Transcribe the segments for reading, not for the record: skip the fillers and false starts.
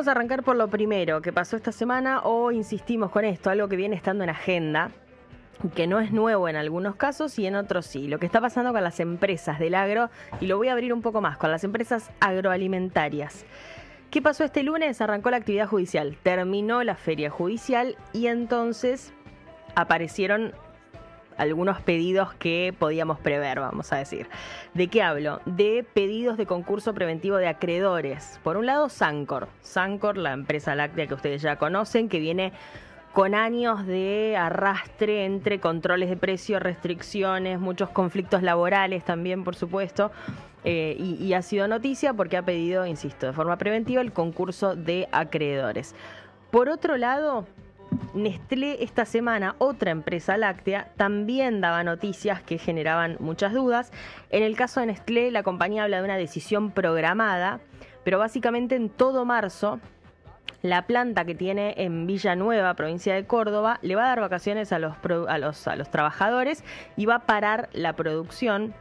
Vamos a arrancar por lo primero que pasó esta semana o insistimos con esto, algo que viene estando en agenda, que no es nuevo en algunos casos y en otros sí. Lo que está pasando con las empresas del agro, y lo voy a abrir un poco más, con las empresas agroalimentarias. ¿Qué pasó este lunes? Arrancó la actividad judicial, terminó la feria judicial y entonces aparecieron algunos pedidos que podíamos prever, vamos a decir. ¿De qué hablo? De pedidos de concurso preventivo de acreedores. Por un lado, Sancor, la empresa láctea que ustedes ya conocen, que viene con años de arrastre entre controles de precio, restricciones, muchos conflictos laborales también, por supuesto, y ha sido noticia porque ha pedido, insisto, de forma preventiva el concurso de acreedores. Por otro lado, Nestlé esta semana, otra empresa láctea, también daba noticias que generaban muchas dudas. En el caso de Nestlé, la compañía habla de una decisión programada, pero básicamente en todo marzo, la planta que tiene en Villanueva, provincia de Córdoba, le va a dar vacaciones a los trabajadores y va a parar la producción.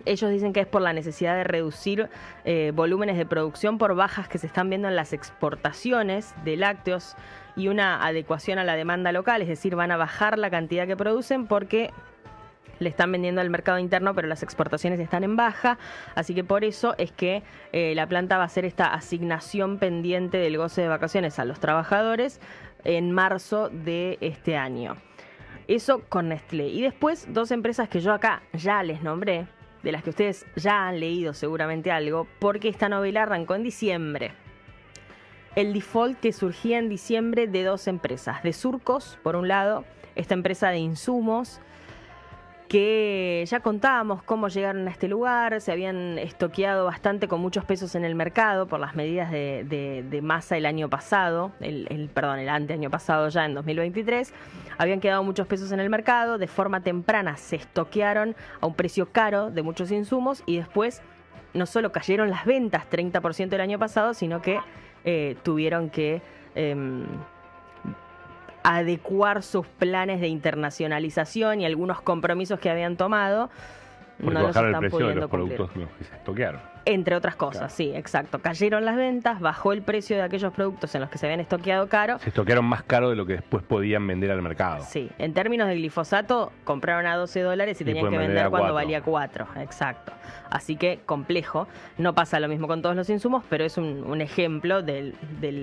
Ellos dicen que es por la necesidad de reducir volúmenes de producción por bajas que se están viendo en las exportaciones de lácteos y una adecuación a la demanda local, es decir, van a bajar la cantidad que producen porque le están vendiendo al mercado interno, pero las exportaciones están en baja, así que por eso es que la planta va a hacer esta asignación pendiente del goce de vacaciones a los trabajadores en marzo de este año. Eso con Nestlé. Y después, dos empresas que yo acá ya les nombré, de las que ustedes ya han leído seguramente algo, porque esta novela arrancó en diciembre. El default que surgía en diciembre de dos empresas, de Surcos, por un lado, esta empresa de insumos, que ya contábamos cómo llegaron a este lugar, se habían estoqueado bastante con muchos pesos en el mercado por las medidas de masa el año pasado, el anteaño pasado ya en 2023, habían quedado muchos pesos en el mercado, de forma temprana se estoquearon a un precio caro de muchos insumos y después no solo cayeron las ventas 30% el año pasado, sino que tuvieron que adecuar sus planes de internacionalización y algunos compromisos que habían tomado. Porque no los bajaron están el precio de pudiendo los cumplir. productos que se estoquearon. Entre otras cosas, Claro. sí, exacto. Cayeron las ventas, bajó el precio de aquellos productos en los que se habían estoqueado caro. Se estoquearon más caro de lo que después podían vender al mercado. Sí, en términos de glifosato, compraron a $12 y tenían que pueden vender vender a cuando 4. valía 4. Exacto. Así que complejo. No pasa lo mismo con todos los insumos, pero es un ejemplo del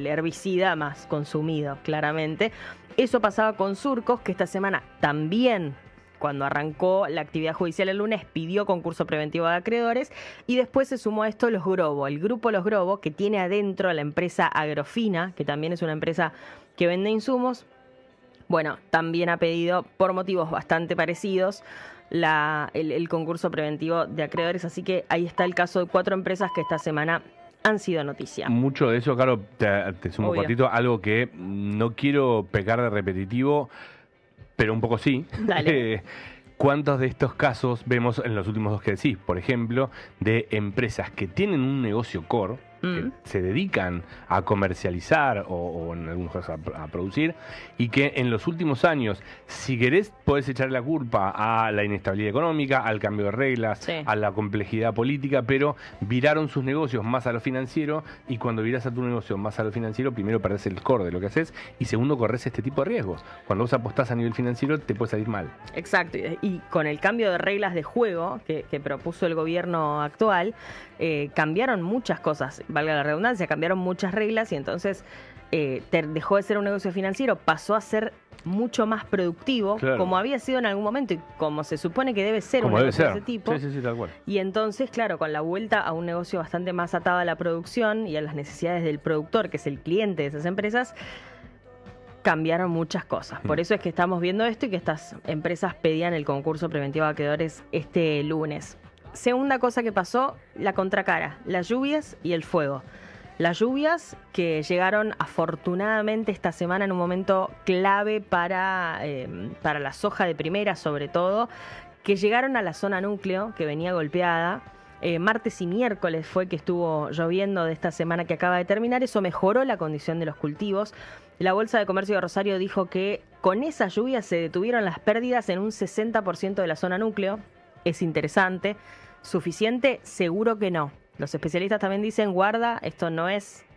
herbicida más consumido, claramente. Eso pasaba con Surcos, que esta semana también, cuando arrancó la actividad judicial el lunes, pidió concurso preventivo de acreedores y después se sumó a esto Los Grobo, el grupo Los Grobo, que tiene adentro a la empresa Agrofina, que también es una empresa que vende insumos. Bueno, también ha pedido, por motivos bastante parecidos, el concurso preventivo de acreedores, así que ahí está el caso de 4 empresas que esta semana han sido noticia. Mucho de eso, claro, te sumo un Obvio. cuartito, algo que no quiero pecar de repetitivo, pero un poco sí. Dale. ¿Cuántos de estos casos vemos en los últimos dos que decís? Por ejemplo, de empresas que tienen un negocio core, que se dedican a comercializar o en algunos casos a producir, y que en los últimos años, si querés, podés echar la culpa a la inestabilidad económica, al cambio de reglas, Sí. a la complejidad política, pero viraron sus negocios más a lo financiero, y cuando virás a tu negocio más a lo financiero, primero perdés el core de lo que haces, y segundo, corres este tipo de riesgos. Cuando vos apostás a nivel financiero, te puede salir mal. Exacto, y con el cambio de reglas de juego que propuso el gobierno actual, cambiaron muchas cosas, valga la redundancia, cambiaron muchas reglas y entonces dejó de ser un negocio financiero, pasó a ser mucho más productivo, Claro. como había sido en algún momento y como se supone que debe ser Como un debe negocio ser. de ese tipo. Sí, tal cual. Y entonces, claro, con la vuelta a un negocio bastante más atado a la producción y a las necesidades del productor, que es el cliente de esas empresas, cambiaron muchas cosas. Por eso es que estamos viendo esto y que estas empresas pedían el concurso preventivo de acreedores este lunes. Segunda cosa que pasó, la contracara, las lluvias y el fuego. Las lluvias que llegaron afortunadamente esta semana en un momento clave para la soja de primera, sobre todo, que llegaron a la zona núcleo que venía golpeada. Martes y miércoles fue que estuvo lloviendo de esta semana que acaba de terminar. Eso mejoró la condición de los cultivos. La Bolsa de Comercio de Rosario dijo que con esas lluvias se detuvieron las pérdidas en un 60% de la zona núcleo. Es interesante. ¿Suficiente? Seguro que no. Los especialistas también dicen, guarda,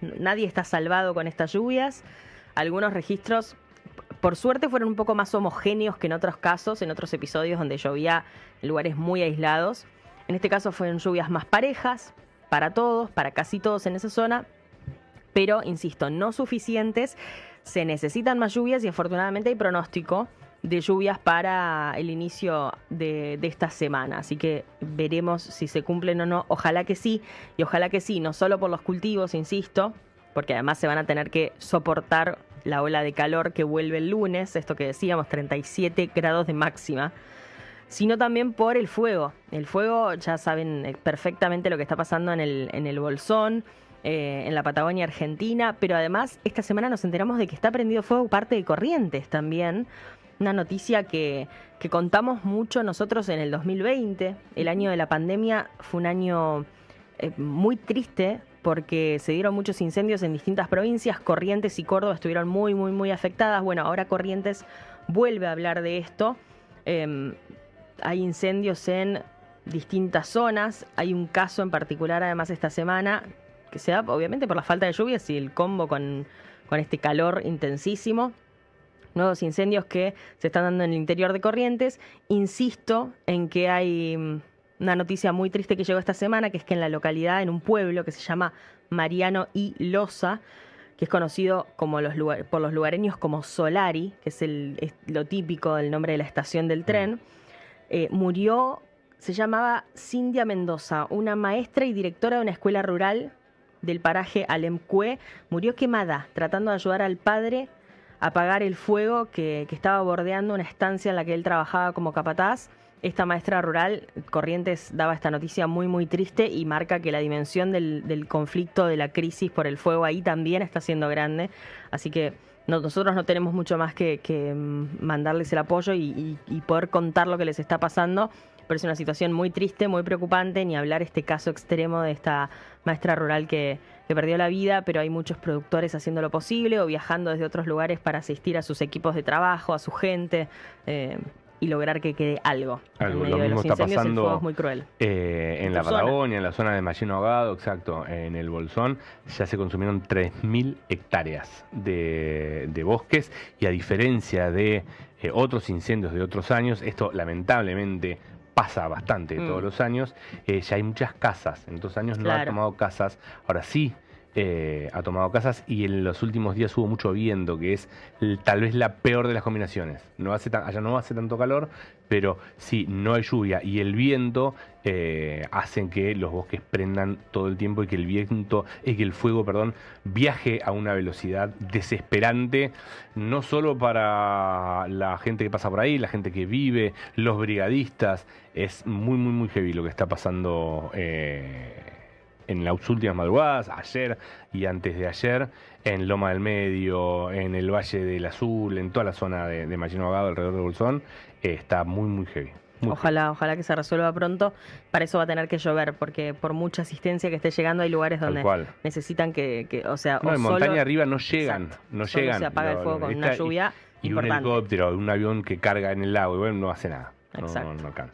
nadie está salvado con estas lluvias. Algunos registros, por suerte, fueron un poco más homogéneos que en otros casos, en otros episodios donde llovía en lugares muy aislados. En este caso fueron lluvias más parejas para todos, para casi todos en esa zona, pero, insisto, no suficientes. Se necesitan más lluvias y afortunadamente hay pronóstico de lluvias para el inicio de esta semana. Así que veremos si se cumplen o no. Ojalá que sí, y ojalá que sí, no solo por los cultivos, insisto, porque además se van a tener que soportar la ola de calor que vuelve el lunes, esto que decíamos, 37 grados de máxima, sino también por el fuego. El fuego, ya saben perfectamente lo que está pasando en el Bolsón, en la Patagonia Argentina, pero además esta semana nos enteramos de que está prendido fuego parte de Corrientes también. Una noticia que contamos mucho nosotros en el 2020. El año de la pandemia fue un año muy triste porque se dieron muchos incendios en distintas provincias. Corrientes y Córdoba estuvieron muy, muy, muy afectadas. Bueno, ahora Corrientes vuelve a hablar de esto. Hay incendios en distintas zonas. Hay un caso en particular, además, esta semana, que se da obviamente por la falta de lluvias y el combo con este calor intensísimo. Nuevos incendios que se están dando en el interior de Corrientes. Insisto en que hay una noticia muy triste que llegó esta semana, que es que en la localidad, en un pueblo que se llama Mariano y Loza, que es conocido como por los lugareños como Solari, que es lo típico del nombre de la estación del tren, murió, se llamaba Cindia Mendoza, una maestra y directora de una escuela rural del paraje Alemcue. Murió quemada, tratando de ayudar al padre apagar el fuego que estaba bordeando una estancia en la que él trabajaba como capataz. Esta maestra rural, Corrientes daba esta noticia muy, muy triste y marca que la dimensión del conflicto, de la crisis por el fuego ahí también está siendo grande. Así que nosotros no tenemos mucho más que mandarles el apoyo y poder contar lo que les está pasando. Pero es una situación muy triste, muy preocupante, ni hablar este caso extremo de esta maestra rural que perdió la vida, pero hay muchos productores haciendo lo posible o viajando desde otros lugares para asistir a sus equipos de trabajo, a su gente, y lograr que quede algo. Lo mismo está pasando. El fuego es muy cruel. En la Patagonia, en la zona de Mallino Ahogado, exacto, en el Bolsón, ya se consumieron 3.000 hectáreas de bosques, y a diferencia de otros incendios de otros años, esto lamentablemente pasa bastante todos los años, ya hay muchas casas. En 2 años no ha tomado casas, ahora sí ha tomado casas, y en los últimos días hubo mucho viento, que es tal vez la peor de las combinaciones. Allá no hace tanto calor, pero sí, no hay lluvia, y el viento hacen que los bosques prendan todo el tiempo y que el fuego, viaje a una velocidad desesperante, no solo para la gente que pasa por ahí, la gente que vive, los brigadistas. Es muy, muy, muy heavy lo que está pasando en las últimas madrugadas, ayer y antes de ayer, en Loma del Medio, en el Valle del Azul, en toda la zona de Mallino Ahogado, alrededor de Bolsón. Está muy, muy heavy. Ojalá que se resuelva pronto. Para eso va a tener que llover, porque por mucha asistencia que esté llegando hay lugares donde necesitan en montaña arriba no llegan. Exacto. No Solo llegan. se apaga el fuego con una lluvia importante. Un helicóptero, un avión que carga en el lago, y bueno, no hace nada. Exacto. No alcanza.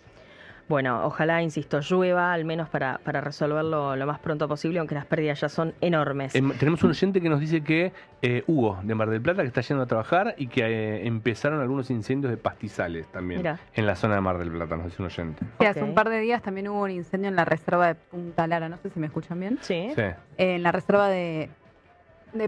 Bueno, ojalá, insisto, llueva, al menos para resolverlo lo más pronto posible, aunque las pérdidas ya son enormes. Tenemos un oyente que nos dice que Hugo, de Mar del Plata, que está yendo a trabajar, y que empezaron algunos incendios de pastizales también. Mirá. En la zona de Mar del Plata, nos dice un oyente. Sí, hace un par de días también hubo un incendio en la reserva de Punta Lara, no sé si me escuchan bien. Sí. En la reserva de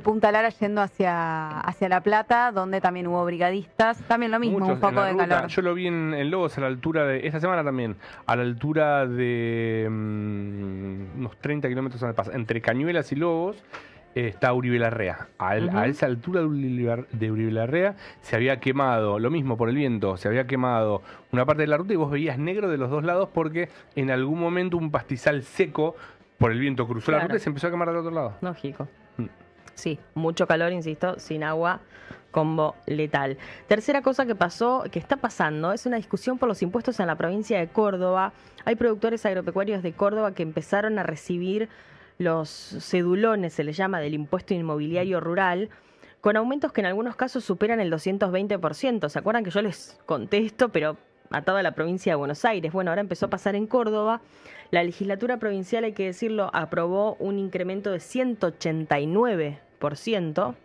Punta Lara yendo hacia La Plata, donde también hubo brigadistas. También lo mismo, un poco de calor. Yo lo vi en Lobos a la altura de, esta semana también, a la altura de unos 30 kilómetros entre Cañuelas y Lobos. Está Uribe Larrea. A esa altura de Uribe Larrea se había quemado, lo mismo por el viento, se había quemado una parte de la ruta, y vos veías negro de los dos lados porque en algún momento un pastizal seco por el viento cruzó la ruta y se empezó a quemar del otro lado. Lógico. Sí, mucho calor, insisto, sin agua, combo letal. Tercera cosa que está pasando, es una discusión por los impuestos en la provincia de Córdoba. Hay productores agropecuarios de Córdoba que empezaron a recibir los cedulones, se les llama, del impuesto inmobiliario rural, con aumentos que en algunos casos superan el 220%. ¿Se acuerdan que yo les conté esto? Pero atado a la provincia de Buenos Aires. Bueno, ahora empezó a pasar en Córdoba. La legislatura provincial, hay que decirlo, aprobó un incremento de 189%.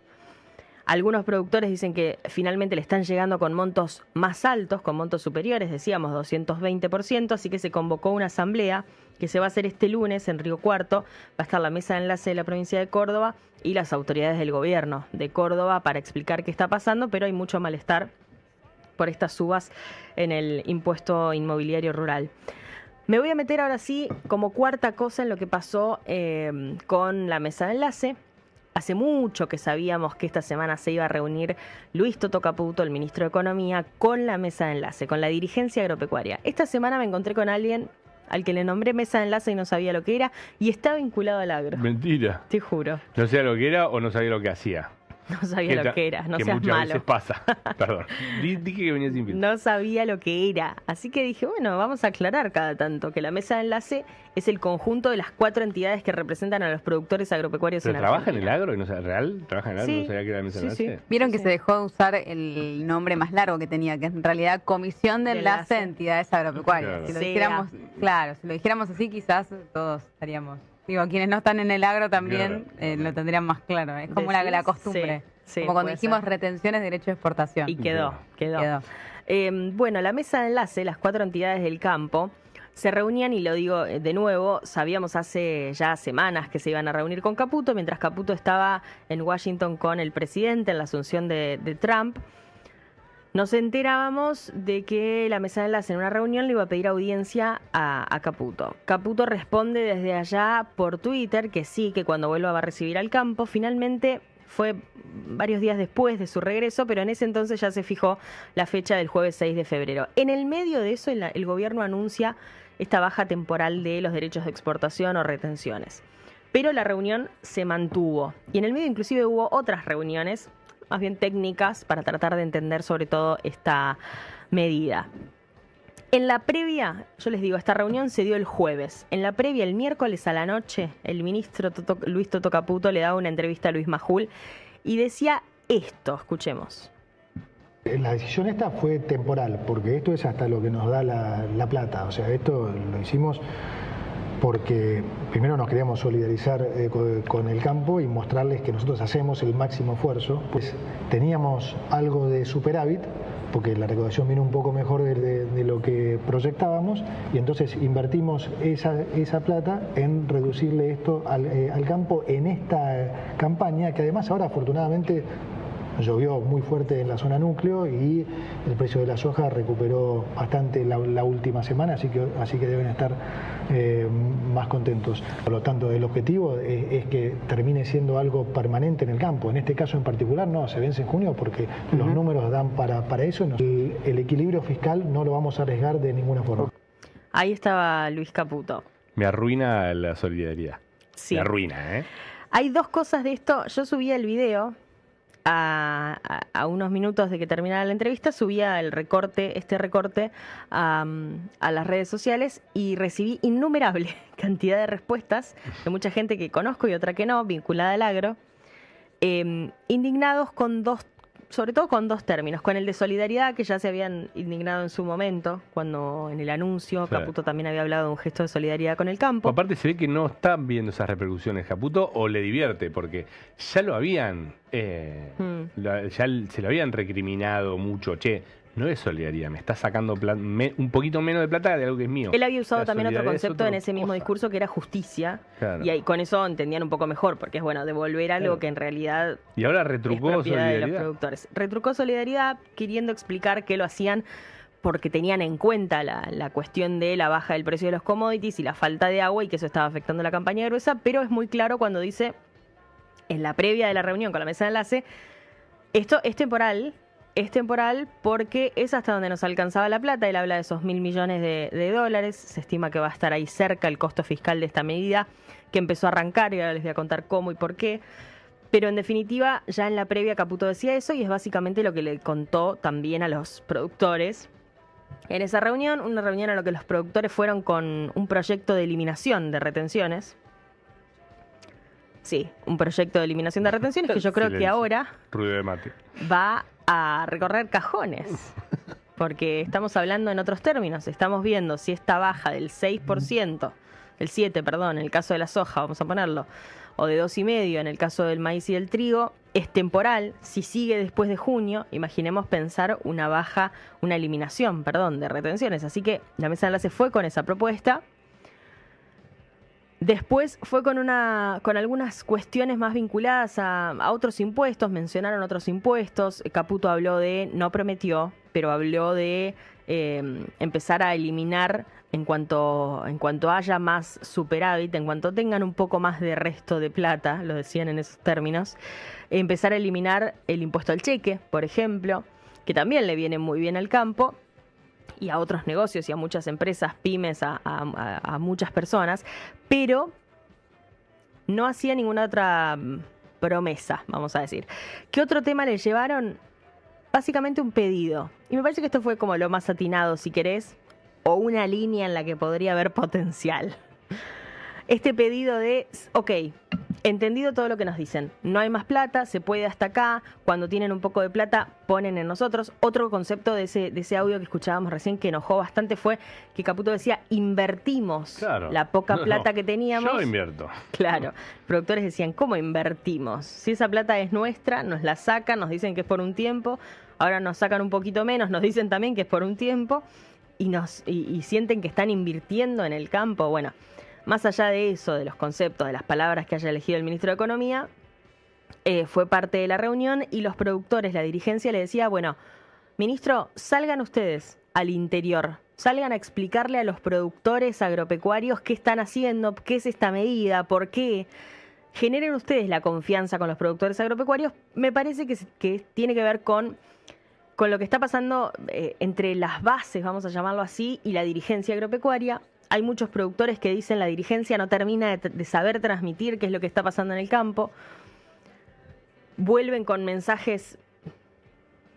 Algunos productores dicen que finalmente le están llegando con montos más altos, con montos superiores, decíamos 220%, así que se convocó una asamblea que se va a hacer este lunes en Río Cuarto. Va a estar la mesa de enlace de la provincia de Córdoba y las autoridades del gobierno de Córdoba para explicar qué está pasando, pero hay mucho malestar por estas subas en el impuesto inmobiliario rural. Me voy a meter ahora sí como cuarta cosa en lo que pasó con la mesa de enlace. Hace mucho que sabíamos que esta semana se iba a reunir Luis Toto Caputo, el ministro de Economía, con la mesa de enlace, con la dirigencia agropecuaria. Esta semana me encontré con alguien al que le nombré mesa de enlace y no sabía lo que era, y está vinculado al agro. Mentira. Te juro. No sabía lo que era o no sabía lo que hacía. No sabía lo que era, no que seas muchas malo. veces pasa. Perdón. Dije que venía sin filtro. No sabía lo que era. Así que dije, bueno, vamos a aclarar cada tanto que la mesa de enlace es el conjunto de las 4 entidades que representan a los productores agropecuarios en Argentina. ¿Pero trabaja en el Argentina. agro? ¿Y no sabe real? ¿Trabaja en el agro? Sí. ¿No sabía que era la mesa de enlace? Sí. Vieron que se dejó de usar el nombre más largo que tenía, que es en realidad Comisión de Enlace de Entidades Agropecuarias. Claro. Si lo Sí, dijéramos, claro, si lo dijéramos así, quizás todos estaríamos. Digo, quienes no están en el agro también lo tendrían más claro. Es como la ¿Decís? costumbre. Sí, como cuando puede dijimos ser. retenciones de derecho de exportación. Y quedó. Quedó. Bueno, la mesa de enlace, las 4 entidades del campo, se reunían, y lo digo de nuevo, sabíamos hace ya semanas que se iban a reunir con Caputo, mientras Caputo estaba en Washington con el presidente en la asunción de Trump. Nos enterábamos de que la mesa de enlace en una reunión le iba a pedir audiencia a Caputo. Caputo responde desde allá por Twitter que sí, que cuando vuelva va a recibir al campo. Finalmente fue varios días después de su regreso, pero en ese entonces ya se fijó la fecha del jueves 6 de febrero. En el medio de eso, el gobierno anuncia esta baja temporal de los derechos de exportación o retenciones. Pero la reunión se mantuvo. Y en el medio inclusive hubo otras reuniones, más bien técnicas, para tratar de entender sobre todo esta medida. En la previa, yo les digo, esta reunión se dio el jueves. En la previa, el miércoles a la noche, el ministro Luis Toto Caputo le daba una entrevista a Luis Majul y decía esto, escuchemos. La decisión esta fue temporal, porque esto es hasta lo que nos da la plata. O sea, esto lo hicimos porque primero nos queríamos solidarizar con el campo y mostrarles que nosotros hacemos el máximo esfuerzo. Pues teníamos algo de superávit, porque la recaudación vino un poco mejor de lo que proyectábamos, y entonces invertimos esa plata en reducirle esto al campo en esta campaña, que además ahora afortunadamente llovió muy fuerte en la zona núcleo y el precio de la soja recuperó bastante la última semana, así que deben estar más contentos. Por lo tanto, el objetivo es que termine siendo algo permanente en el campo. En este caso en particular no, se vence en junio porque los números dan para eso. El equilibrio fiscal no lo vamos a arriesgar de ninguna forma. Ahí estaba Luis Caputo. Me arruina la solidaridad. Sí. Me arruina, ¿eh? Hay dos cosas de esto. Yo subía el video a unos minutos de que terminara la entrevista, subía este recorte a las redes sociales y recibí innumerable cantidad de respuestas de mucha gente que conozco y otra que no, vinculada al agro, indignados sobre todo con dos términos, con el de solidaridad, que ya se habían indignado en su momento, cuando en el anuncio Claro. Caputo también había hablado de un gesto de solidaridad con el campo. Aparte se ve que no están viendo esas repercusiones Caputo, o le divierte, porque ya lo habían, se lo habían recriminado mucho. Che, no es solidaridad, me está sacando un poquito menos de plata de algo que es mío. Él había usado La también otro solidaridad es concepto otra en ese mismo cosa. discurso, que era justicia, Claro. y ahí con eso entendían un poco mejor, porque es bueno devolver algo Claro. que en realidad Y ahora es retrucó propiedad de los solidaridad. productores. Retrucó solidaridad queriendo explicar que lo hacían porque tenían en cuenta la cuestión de la baja del precio de los commodities y la falta de agua, y que eso estaba afectando la campaña gruesa, pero es muy claro cuando dice en la previa de la reunión con la mesa de enlace, esto es temporal porque es hasta donde nos alcanzaba la plata. Él habla de esos 1.000 millones de dólares, se estima que va a estar ahí cerca el costo fiscal de esta medida, que empezó a arrancar, y ahora les voy a contar cómo y por qué. Pero en definitiva, ya en la previa Caputo decía eso, y es básicamente lo que le contó también a los productores en esa reunión, una reunión a la que los productores fueron con un proyecto de eliminación de retenciones. Sí, un proyecto de eliminación de retenciones que yo creo que Silencio. ahora Ruido de mate. va a recorrer cajones. porque estamos hablando en otros términos. Estamos viendo si esta baja del 6%, el 7%, perdón, en el caso de la soja, vamos a ponerlo, o de 2,5% en el caso del maíz y del trigo, es temporal. Si sigue después de junio, imaginemos pensar una eliminación, de retenciones. Así que la mesa de enlace fue con esa propuesta. Después fue con algunas cuestiones más vinculadas a otros impuestos, mencionaron otros impuestos. Caputo habló no prometió, pero habló de empezar a eliminar en cuanto haya más superávit, en cuanto tengan un poco más de resto de plata, lo decían en esos términos, empezar a eliminar el impuesto al cheque, por ejemplo, que también le viene muy bien al campo y a otros negocios y a muchas empresas, pymes, a muchas personas, pero no hacía ninguna otra promesa, vamos a decir. ¿Qué otro tema le llevaron? Básicamente un pedido. Y me parece que esto fue como lo más atinado, si querés, o una línea en la que podría haber potencial. Este pedido de, ok, entendido todo lo que nos dicen, no hay más plata, se puede hasta acá, cuando tienen un poco de plata ponen en nosotros. Otro concepto de ese audio que escuchábamos recién que enojó bastante fue que Caputo decía, invertimos la poca plata que teníamos. Yo invierto. Claro, productores decían, ¿cómo invertimos? Si esa plata es nuestra, nos la sacan, nos dicen que es por un tiempo, ahora nos sacan un poquito menos, nos dicen también que es por un tiempo y sienten que están invirtiendo en el campo. Bueno, más allá de eso, de los conceptos, de las palabras que haya elegido el ministro de Economía, fue parte de la reunión y los productores, la dirigencia le decía, bueno, ministro, salgan ustedes al interior, salgan a explicarle a los productores agropecuarios qué están haciendo, qué es esta medida, por qué. Generen ustedes la confianza con los productores agropecuarios. Me parece que tiene que ver con lo que está pasando entre las bases, vamos a llamarlo así, y la dirigencia agropecuaria. Hay muchos productores que dicen la dirigencia no termina de saber transmitir qué es lo que está pasando en el campo. Vuelven con mensajes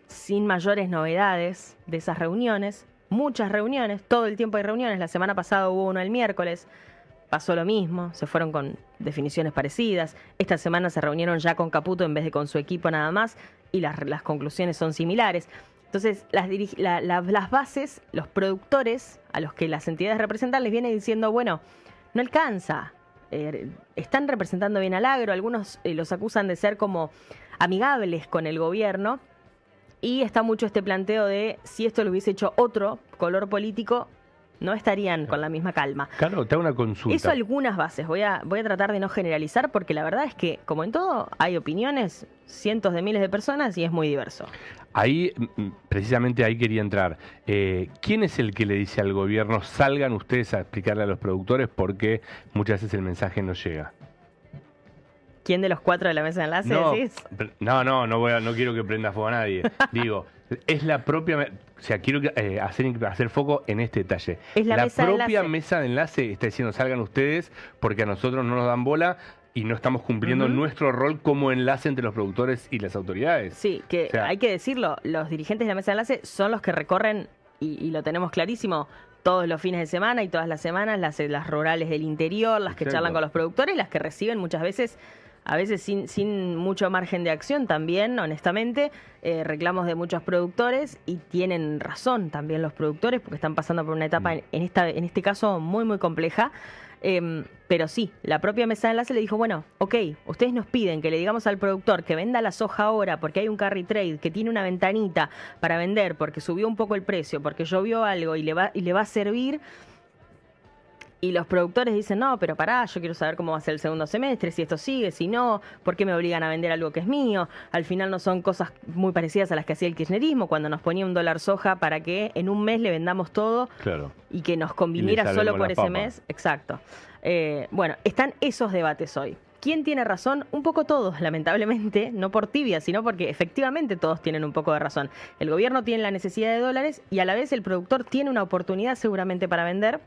sin mayores novedades de esas reuniones. Muchas reuniones, todo el tiempo hay reuniones. La semana pasada hubo uno el miércoles. Pasó lo mismo, se fueron con definiciones parecidas. Esta semana se reunieron ya con Caputo en vez de con su equipo nada más y las conclusiones son similares. Entonces, las bases, los productores a los que las entidades representan les vienen diciendo, bueno, no alcanza, están representando bien al agro, algunos los acusan de ser como amigables con el gobierno y está mucho este planteo de si esto lo hubiese hecho otro color político, no estarían con la misma calma. Claro, te hago una consulta. Eso algunas bases. Voy a tratar de no generalizar porque la verdad es que, como en todo, hay opiniones, cientos de miles de personas y es muy diverso. Ahí, precisamente ahí quería entrar. ¿Quién es el que le dice al gobierno, salgan ustedes a explicarle a los productores porque muchas veces el mensaje no llega? ¿Quién de los 4 de la mesa de enlace decís? No quiero que prenda fuego a nadie. Digo, es la propia... O sea, quiero hacer foco en este detalle. Es la propia mesa de enlace está diciendo, salgan ustedes porque a nosotros no nos dan bola y no estamos cumpliendo nuestro rol como enlace entre los productores y las autoridades. Sí, que hay que decirlo, los dirigentes de la mesa de enlace son los que recorren, y lo tenemos clarísimo, todos los fines de semana y todas las semanas, las rurales del interior, las que charlan con los productores, las que reciben muchas veces, a veces sin mucho margen de acción también, honestamente, reclamos de muchos productores y tienen razón también los productores porque están pasando por una etapa, en este caso, muy, muy compleja. Pero sí, la propia mesa de enlace le dijo, bueno, ok, ustedes nos piden que le digamos al productor que venda la soja ahora porque hay un carry trade, que tiene una ventanita para vender porque subió un poco el precio, porque llovió algo y le va a servir. Y los productores dicen, no, pero pará, yo quiero saber cómo va a ser el segundo semestre, si esto sigue, si no, ¿por qué me obligan a vender algo que es mío? Al final no son cosas muy parecidas a las que hacía el kirchnerismo, cuando nos ponía $1 soja para que en un mes le vendamos todo y que nos conviniera solo por ese mes. Exacto. Bueno, están esos debates hoy. ¿Quién tiene razón? Un poco todos, lamentablemente, no por tibia, sino porque efectivamente todos tienen un poco de razón. El gobierno tiene la necesidad de dólares y a la vez el productor tiene una oportunidad seguramente para vender.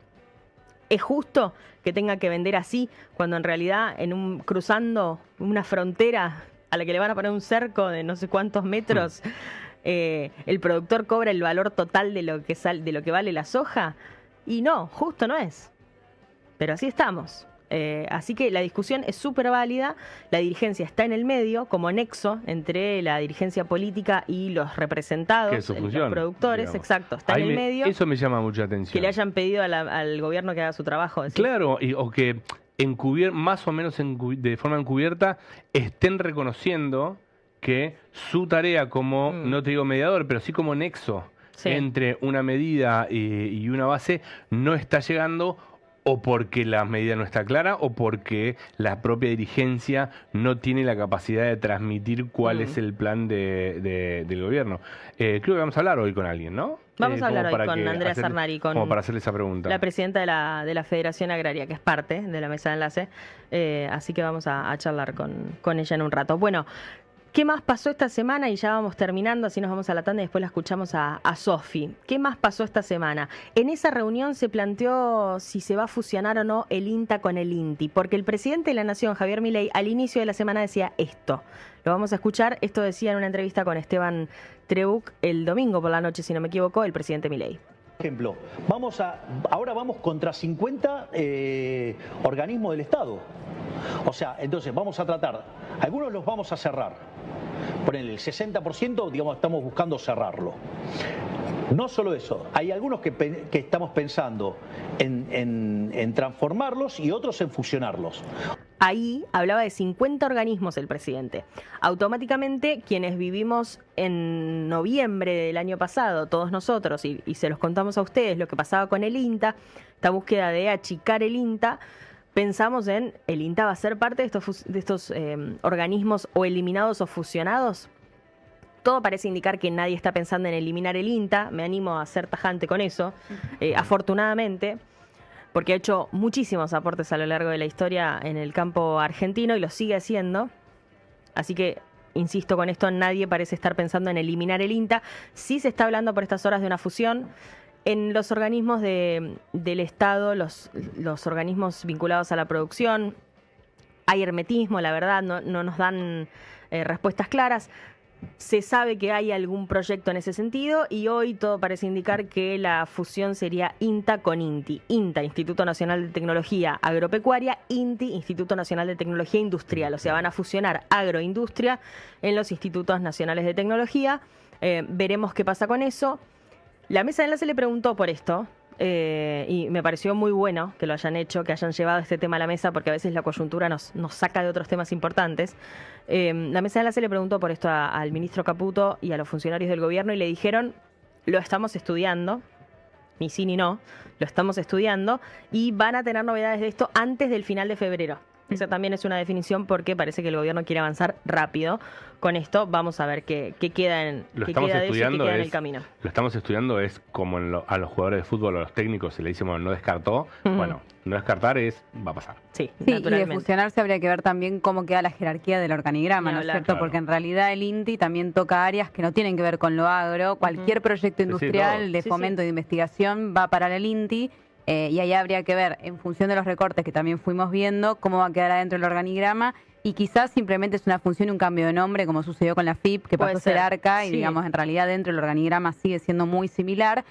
¿Es justo que tenga que vender así cuando en realidad cruzando una frontera a la que le van a poner un cerco de no sé cuántos metros, el productor cobra el valor total de lo que vale la soja? Y no, justo no es. Pero así estamos. Así que la discusión es súper válida, la dirigencia está en el medio como nexo entre la dirigencia política y los representados, los productores, digamos. Exacto, está en el medio. Eso me llama mucha atención. Que le hayan pedido al gobierno que haga su trabajo. ¿Decís? Claro, o que más o menos de forma encubierta estén reconociendo que su tarea como, no te digo mediador, pero sí como nexo entre una medida y una base no está llegando, o porque la medida no está clara o porque la propia dirigencia no tiene la capacidad de transmitir cuál es el plan del gobierno. Creo que vamos a hablar hoy con alguien, ¿no? Vamos a hablar hoy con Andrea Sarnari, como para hacerle esa pregunta. La presidenta de la Federación Agraria, que es parte de la mesa de enlace. Así que vamos a charlar con ella en un rato. Bueno, ¿qué más pasó esta semana? Y ya vamos terminando, así nos vamos a la tanda y después la escuchamos a Sofi. ¿Qué más pasó esta semana? En esa reunión se planteó si se va a fusionar o no el INTA con el INTI, porque el presidente de la Nación, Javier Milei, al inicio de la semana decía esto. Lo vamos a escuchar. Esto decía en una entrevista con Esteban Trebuch el domingo por la noche, si no me equivoco, el presidente Milei. Por ejemplo, ahora vamos contra 50 organismos del Estado. O sea, entonces vamos a tratar, algunos los vamos a cerrar. Por el 60%, digamos, estamos buscando cerrarlo. No solo eso, hay algunos que estamos pensando en transformarlos y otros en fusionarlos. Ahí hablaba de 50 organismos el presidente. Automáticamente, quienes vivimos en noviembre del año pasado, todos nosotros, y se los contamos a ustedes, lo que pasaba con el INTA, esta búsqueda de achicar el INTA, pensamos en el INTA va a ser parte de estos organismos o eliminados o fusionados. Todo parece indicar que nadie está pensando en eliminar el INTA. Me animo a ser tajante con eso, afortunadamente, porque ha hecho muchísimos aportes a lo largo de la historia en el campo argentino y lo sigue haciendo. Así que, insisto con esto, nadie parece estar pensando en eliminar el INTA. Sí se está hablando por estas horas de una fusión. En los organismos del Estado, los organismos vinculados a la producción, hay hermetismo, la verdad, no nos dan respuestas claras. Se sabe que hay algún proyecto en ese sentido y hoy todo parece indicar que la fusión sería INTA con INTI. INTA, Instituto Nacional de Tecnología Agropecuaria, INTI, Instituto Nacional de Tecnología Industrial. O sea, van a fusionar agroindustria en los Institutos Nacionales de Tecnología. Veremos qué pasa con eso. La mesa de enlace le preguntó por esto y me pareció muy bueno que lo hayan hecho, que hayan llevado este tema a la mesa, porque a veces la coyuntura nos saca de otros temas importantes. La mesa de enlace le preguntó por esto al ministro Caputo y a los funcionarios del gobierno y le dijeron, lo estamos estudiando, ni sí ni no, lo estamos estudiando y van a tener novedades de esto antes del final de febrero. Esa también es una definición porque parece que el gobierno quiere avanzar rápido con esto. Vamos a ver qué queda en el camino. Lo estamos estudiando es como a los jugadores de fútbol, a los técnicos, se le dice, bueno, no descartó. Bueno, no descartar va a pasar. Sí, naturalmente. Y de fusionarse habría que ver también cómo queda la jerarquía del organigrama, ¿no es cierto? Claro. Porque en realidad el INTI también toca áreas que no tienen que ver con lo agro. Cualquier proyecto industrial de fomento de investigación va para el INTI. Y ahí habría que ver, en función de los recortes que también fuimos viendo, cómo va a quedar adentro el organigrama. Y quizás simplemente es una función y un cambio de nombre, como sucedió con la FIP, que pasó a ser ARCA, y digamos, en realidad dentro del organigrama sigue siendo muy similar.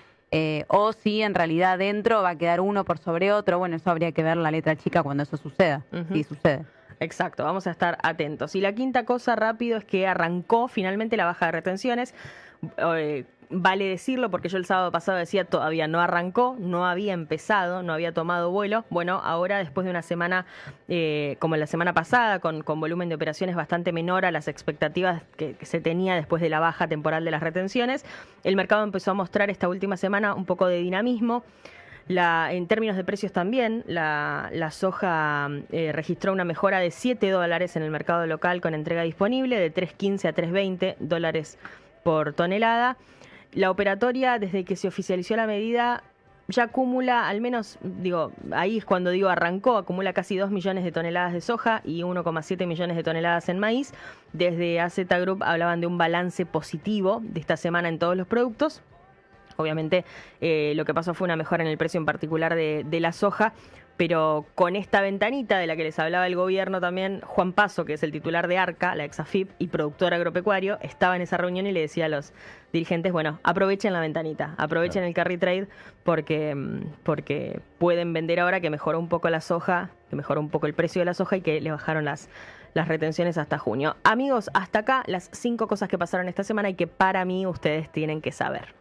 O si en realidad dentro va a quedar uno por sobre otro. Bueno, eso habría que ver la letra chica cuando eso suceda, si sucede. Exacto, vamos a estar atentos. Y la quinta cosa rápido es que arrancó finalmente la baja de retenciones. Vale decirlo porque yo el sábado pasado decía todavía no arrancó, no había empezado, no había tomado vuelo. Bueno, ahora después de una semana como la semana pasada, con volumen de operaciones bastante menor a las expectativas que se tenía después de la baja temporal de las retenciones, el mercado empezó a mostrar esta última semana un poco de dinamismo. En términos de precios también, la soja registró una mejora de $7 en el mercado local con entrega disponible, de $3.15 a $3.20 por tonelada. La operatoria, desde que se oficializó la medida, ya acumula, al menos, ahí es cuando arrancó, acumula casi 2 millones de toneladas de soja y 1,7 millones de toneladas en maíz. Desde AZ Group hablaban de un balance positivo de esta semana en todos los productos. Obviamente lo que pasó fue una mejora en el precio en particular de la soja, pero con esta ventanita de la que les hablaba el gobierno también, Juan Paso, que es el titular de ARCA, la ex AFIP y productor agropecuario, estaba en esa reunión y le decía a los dirigentes, bueno, aprovechen la ventanita, aprovechen el carry trade porque pueden vender ahora que mejoró un poco la soja, que mejoró un poco el precio de la soja y que le bajaron las retenciones hasta junio. Amigos, hasta acá las 5 cosas que pasaron esta semana y que para mí ustedes tienen que saber.